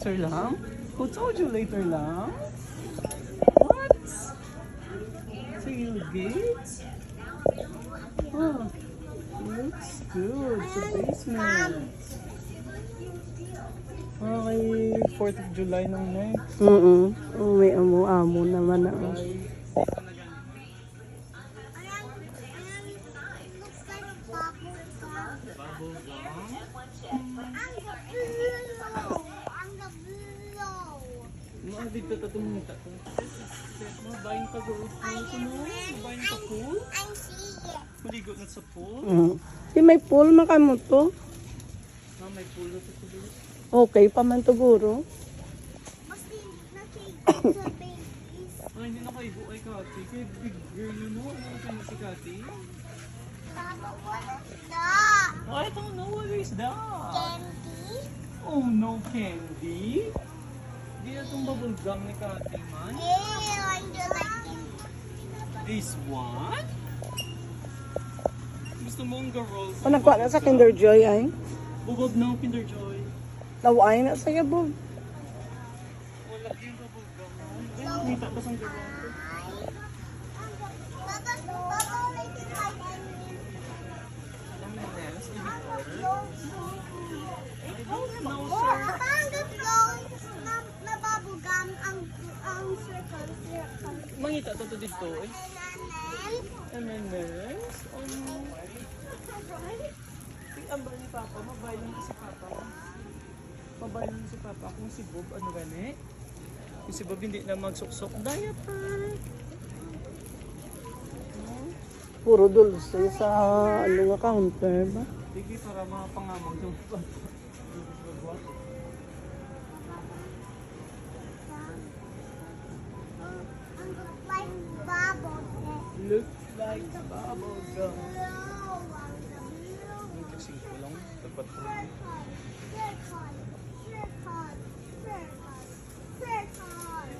later lang? Who told you later lang? What? Tailgate? Oh, looks good. Sa basement. Okay, 4th of July nung next. Oh, may amo-amo naman ako. Dito tatong tato. Mabayin ka doon. Mabayin ka pool? Maligo na sa pool? Di may pool makamo to. May pool na sa doon. Okay pa man to guro. Ay, hindi na kayo. Ay, Kati. Kaya big girl yun, no? Ano ka na si Kati? I don't know what is that. Oh, no candy? Di na itong bubble gum ni Kati, man. This one? Gusto mo ang garol? O nakuha na sa Kinder Joy ay. Bubog na, Kinder Joy. Laway na sa yabog. Wala yung bubble gum. Ay, kumita pa sa garol. Mangita to dito eh. M&M's? Ang ni Papa, mabay lang si Papa. Mabay lang si Papa. Kung si Bob, ano gani? Kung si Bob hindi na magsuksok, diaper. Puro dulce sa ano nga counter ba? Sige, para mga pangamang yung looks like bubble gum. Yung kasing ko lang, dapat po.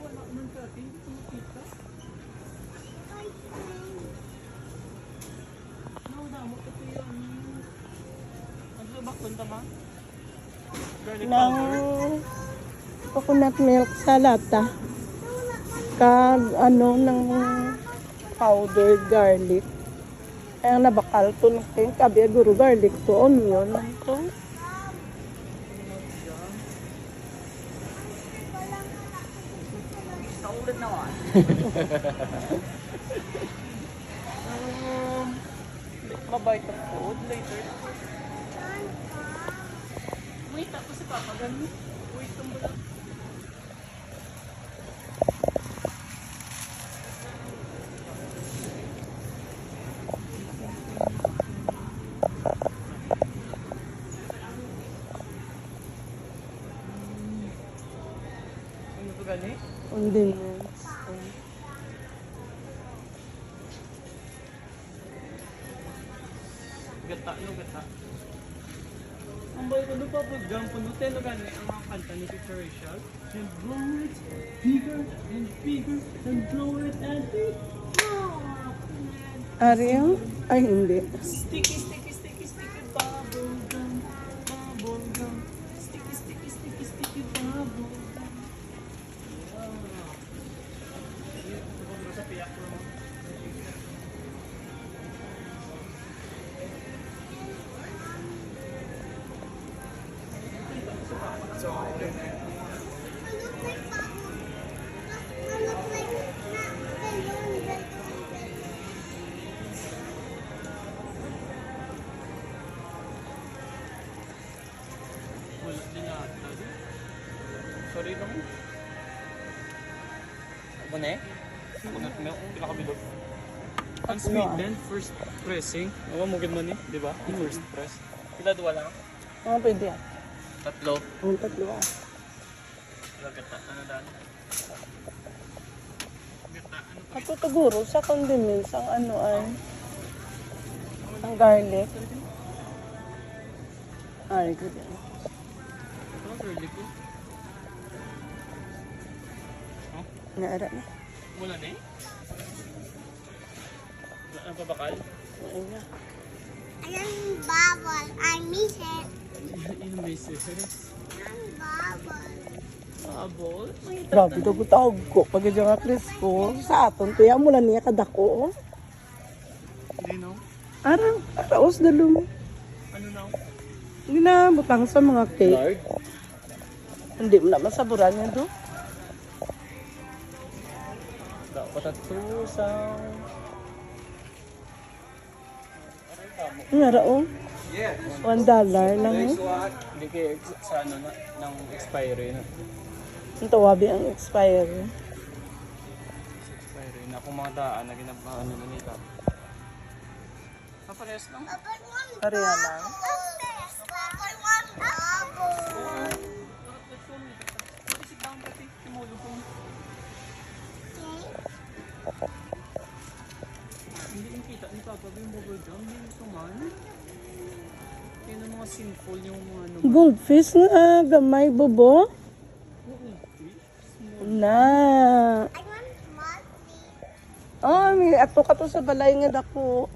Wala man ka, hindi ko makita. Naudamot ito yan. Ano ba punta ma? Garlic Ng powder? coconut milk sa lata. Kag ano ng powdered garlic. Kaya nabakal to na kayo. Kabi guro garlic to onion. Ito. Saulit na wa. Mabait ang food later. Wait, ako si Papa ganun. Wait, tumbo lang. Ano to gani? Condiments. Gata, no gata. Ang bayo ano pa pag gampo no telo gani ang mga kanta ni Peter Rachel. And blow it bigger and bigger and blow it and bigger. Ariel? Ay hindi. Sticky, sticky, sticky, sticky, bubble gum, bubble gum. Sticky, sticky, sticky, sticky, bubble gum. Wow. Ito ba sa piyak ko? Wala din yata. Sorry lang. Ano na eh? Coconut milk, pinakabilog. Ang sweet din, first pressing. Awa mo man eh, di ba? First press. Pila duwa lang? Mga pwede yan. Tatlo. Ang tatlo ah. Gata, ano daan? Gata, ano pa? Ato siguro sa condiments ang ano ay ang garlic. Ay, good yan. Ano garlic ko? Naara na. Wala na eh? Wala na pa bakal? Ayun na. Ayan bubble. I miss it. Yung may scissors. Ayan bubble. Bubble? May Grabe daw ko tawag ko. Pag yung nga Crisko, sa aton, kaya mula niya kadako. Hindi no? Arang, araos dalo mo. Ano na? Hindi na butang sa mga cake. Lard? Hindi mo naman saburan niya do. Dapat at tusang. Nga raon. Yeah. $1 lang. Hindi kayo sa ano na, ng expiry na. Ang tawabi ang expiry. Expiry na kung mga daan na ano na nila. Papares lang. Pareha lang. Hindi yung kita ni Papa yung bubble gum. Hindi gusto man. Yan ang mga simple yung mga ano. Goldfish nga, gamay bobo. Na. Oh, may ato ka to sa balay nga dako.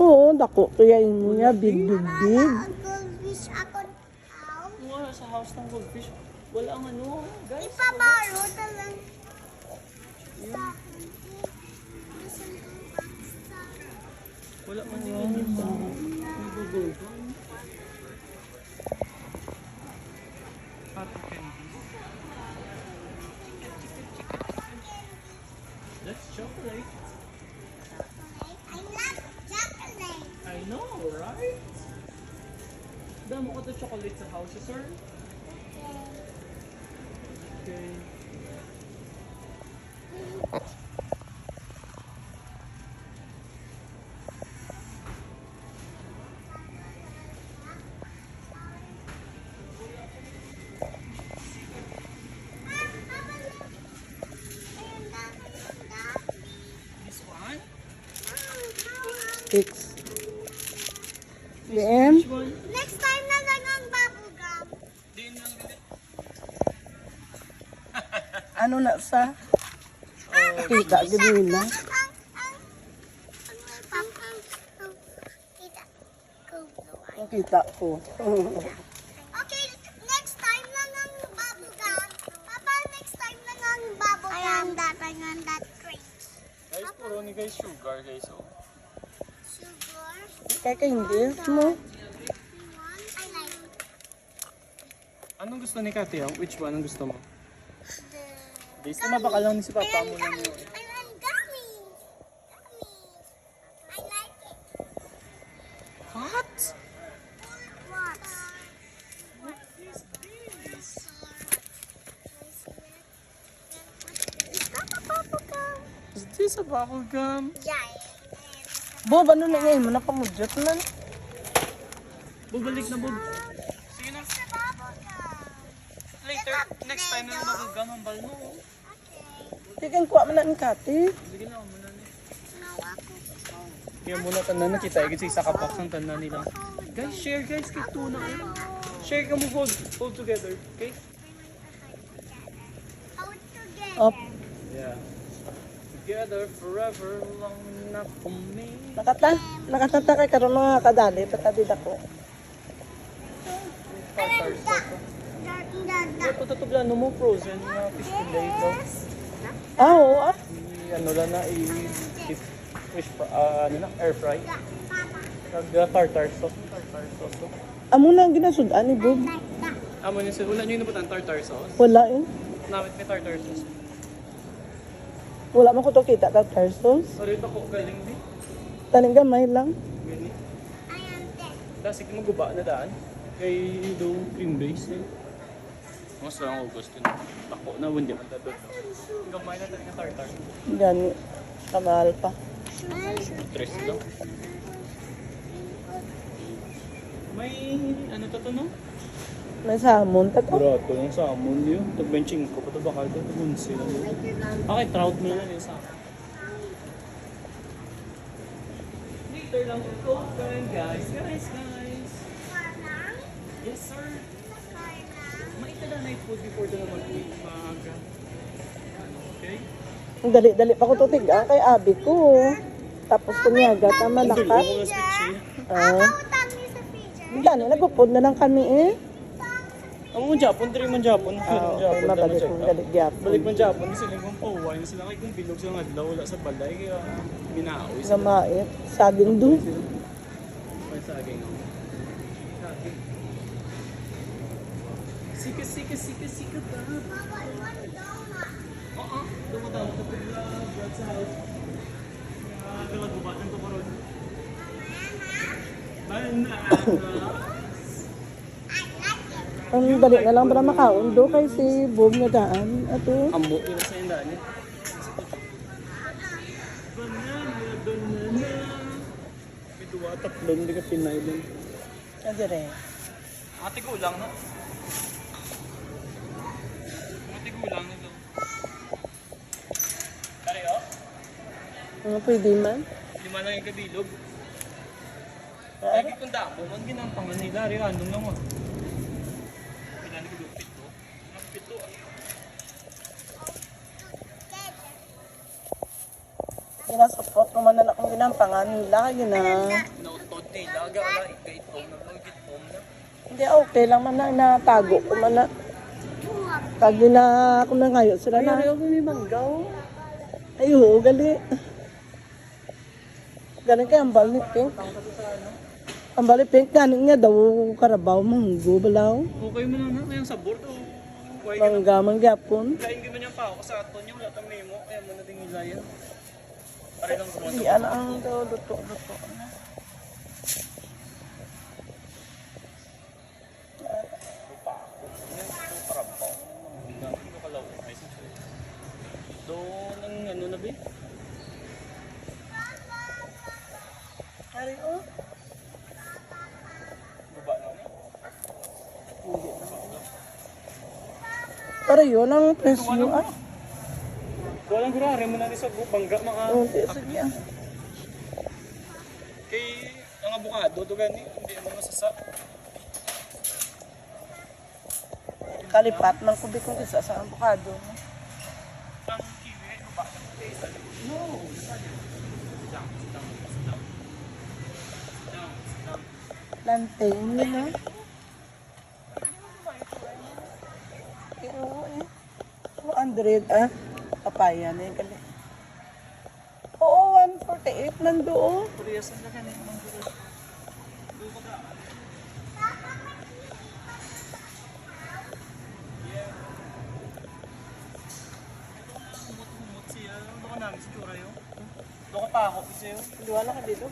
Oo, dako. Kaya mo niya, big. Wala sa house ng goldfish. Wala ang ano. Guys, wala man din yun yung bubble gum. Happy candy. That's chocolate. I know, right? Damo ko to chocolate sa house, sir. Okay. This one? 6. DM. Which one? Next time na lang ang bubble gum. Din lang din. Ano na sa? Kita, gano'n na. Kita ko. Okay, next time lang ang bubble gum. Papa, next time lang ang bubble gum. I am that great. Guys, puro ni guys sugar guys. Oh. Sugar. Kaya hindi mo. I like Anong gusto ni Kati? Which one ang gusto mo? the... Guys, mabaka lang ni si Papa mo lang gummy. yun. I want gummy. I like it. What? What? What is this? Is that a bubble gum? Is this a bubble gum? Yeah. Bob, ano na ngayon mo? Nakamudyot man. Bubalik na Bob. Sige na. It's a bubble gum. Later, next time na bubble gum ang bal mo. Okay. Sige, kuha mo na ni Kati. Sige na, muna ni. No, ako. Kaya muna tanan na kita. Kasi isa ka box ang tanan nila. Guys, share guys. Kay tuna kayo. Share ka mo hold together. Okay? Hold together. Up. Yeah. Together forever long na kami. Nakatata kay karon mga kadali. Patadi dako. Tartar sauce. Ito tatublan no mo frozen na fish fillet ito. Ah, oo ah. Ano lang na fish ano na air fry. Tartar sauce. Tartar sauce. Oh. Amo na ang ginasudan ni Bob. Amo niya sir, wala niyo inubutan tartar sauce. Wala yun. Namit may tartar sauce. Wala man ko to kita ka tarsos. Sorry ito ko galing di. Taning gamay lang. Gani. I am dead. Dasi mo guba na daan. Kay do cream base eh. Mas lang ako gusto na. Ako na hindi man dadot. Gamay na tayo ng tartar. Gani. Kamahal pa. Tres lang. May ano to no? May salmon. Tato. Barato yung salmon yun. Tag-benching ko. Pato bakal ito. Tag-bunsi lang yun. Okay, trout mo lang yung salmon. Later lang ito. Guys. Yes, sir. Maita na night food before the naman po maaga. Okay? Ang dali-dali pa ko to tiga kay abi ko. Tapos kunyaga ta malakas. Mga sketchy. Ah, Utang niyo sa freezer. Gani, nagupod na lang kami eh. Ang mga Japon, diri man Japon. Okay, mabalik kong galit gyapon. Balik man Japon, sila kung pauwa, yung sila kay kung bilog sa adlaw, wala sa balay, kaya minaoy sila. Gamait. Saging do. May saging. Saging. Sika, sika, sika, sika pa. Oo, dumadaw ka pagla, blood sa house. Galagubatan ko pa ron. Banana. Ang dali na lang para makaundo kay si Bob na daan. Ato. Ambo, yun sa yung daan eh. Banana, banana. May duwa, taplon, hindi ka pinay din. Adire. Ate gulang na. Ate gulang na daw. Kari oh? Ano pwede man? Lima lang yung kabilog. Lagi kong damo, man ginampangan nila. Rin, anong lang oh. Pinani ko yung pito. Ang pito ah. Ginasupot ko man na akong ginampangan nila. Gina. Nautod nila. Aga wala, ikaitom na. Ikitom na. Hindi, okay lang man na natago ko man na. Pag na ako na ngayon sila na. Ayaw ko may manggaw. Ay, oo, gali. Galing kay ambal ni Pink. Ambal ni Pink, galing nga daw karabaw, manggo, balaw. Okay mo na na. Kayang sabor to. Huwag ka na. Mangga, manggapon. Lain ko man yung pa ako sa aton yung wala tang memo. Kaya mo na din ilayan. Pare lang gumawa. Hindi, ano ang daw, luto. Doon ang ano na ba? Ari, oh. Baba na na. Pero yun ang presyo, ah. Walang gurari mo na ni sa bangga mga Hindi, sige, ah. kay ang abukado to gani hindi mo masasa. Kalipat ng kubik kong isa sa avocado. Ang kiwi baba na taste. No. Plantain, yun, ah. Oo, eh. 200, ah. Papaya na yung gali. Oo, 148 nandoon. Kuriyasan na kanina ng guro. Humot siya. Ano ka namin si Chura yun? Doon ka pa ako kasi yun. Liwala ka dito.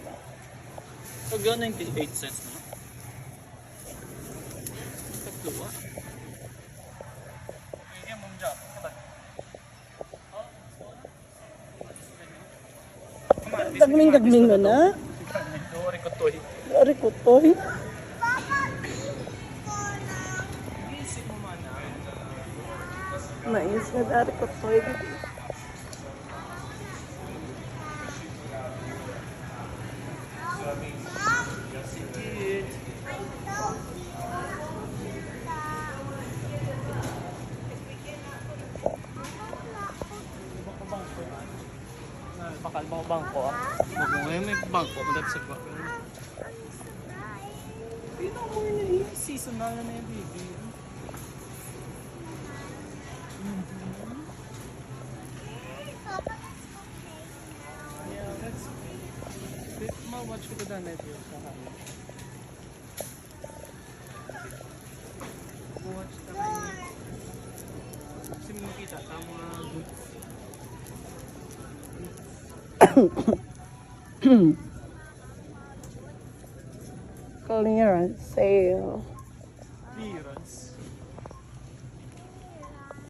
So, gano'n 98 cents na. Tatlo ah. Ay, mong job. Kapag. Gagming mo na. Ito, ko to eh. Ari ko to, eh. Isip mo man na. Mais na dari ko to, eh. Sige. Pakalma ko bangko ah. Magmungay may bangko. Madap sa kwa. Pino mo yun eh. Seasonal na yung baby. Yeah, that's bit ma-watch ko na na ito sa kanya. Watch na kayo. Kasi mo kita tama goods. Clearance sale. Clearance.